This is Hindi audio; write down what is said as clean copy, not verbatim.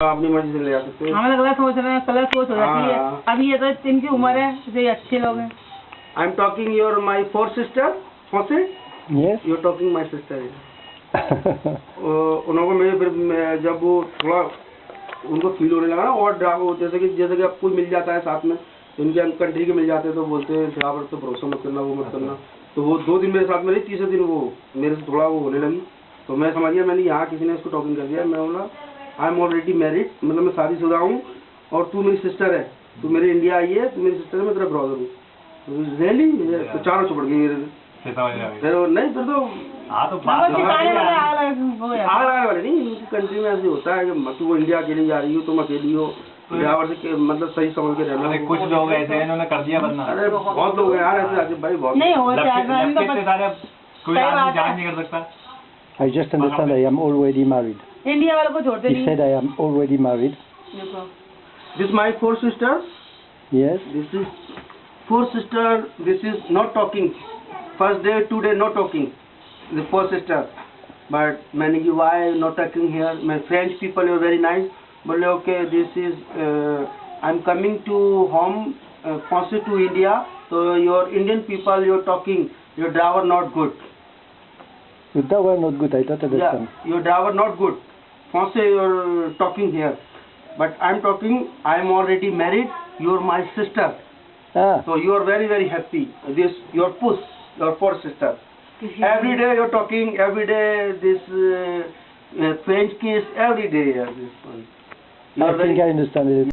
अपनी मर्जी से ले जा सकते हैं। हमें लग रहा है सोच रहे हैं कलर सोच हो जाती है। अभी ये तो इनकी उम्र है, ये अच्छे लोग हैं। I am talking your my 4 sister से। Yes. You talking my sister. उन्होंने मेरे फिर जब वो थोड़ा उनको फील होने लगा ना, और जैसे कि अब कोई मिल जाता है साथ में, इनके कंट्री के मिल जाते हैं तो बोलते हैं यहाँ पर तो भरोसा मत करना, वो मत करना। तो वो 2 दिन मेरे साथ में रही, तीसरे दिन वो मेरे से थोड़ा वो होने लगी। तो मैं समझ गया, मैंने यहाँ किसी ने इसको टॉकिंग कर दिया। मैं बोला आई एम ऑलरेडी मैरिड, मतलब मैं शादीशुदा हूँ और तू मेरी सिस्टर है, तू मेरे इंडिया आई है, तू मेरी सिस्टर है, मैं तेरा ब्रदर हूँ। रियली? तो चारों चुपड़ गई मेरे से। फिर नहीं, फिर तो आग लगाने वाले नहीं। उनकी कंट्री में ऐसे होता है कि तू वो इंडिया अकेली जा रही हो, तुम अकेली हो, ड्राइवर से मतलब सही समझ के रहना। कुछ लोग ऐसे हैं, इन्होंने कर दिया बदनाम। अरे बहुत लोग हैं यार ऐसे, भाई बहुत नहीं हो कोई आदमी जांच नहीं कर सकता। I just understand I am already married. India वालों को छोड़ते He नहीं। said I am already married. This my 4 sisters. Yes. This is 4 sisters. This is not talking. First day, 2 day not talking. The 4 sisters. But मैंने कि why not talking here? My French people are very nice. बोले okay, this is I'm coming to home, Français to India. So your Indian people you're talking. Your driver not good. That were not good. I don't understand. Yeah, your driver not good. Français you're talking here. But I'm talking. I'm already married. You're my sister. Ah. So you are very very happy. This your puss, your 4 sisters. Every day you're talking. Every day this French kiss. Every day. This one. I think I understand it.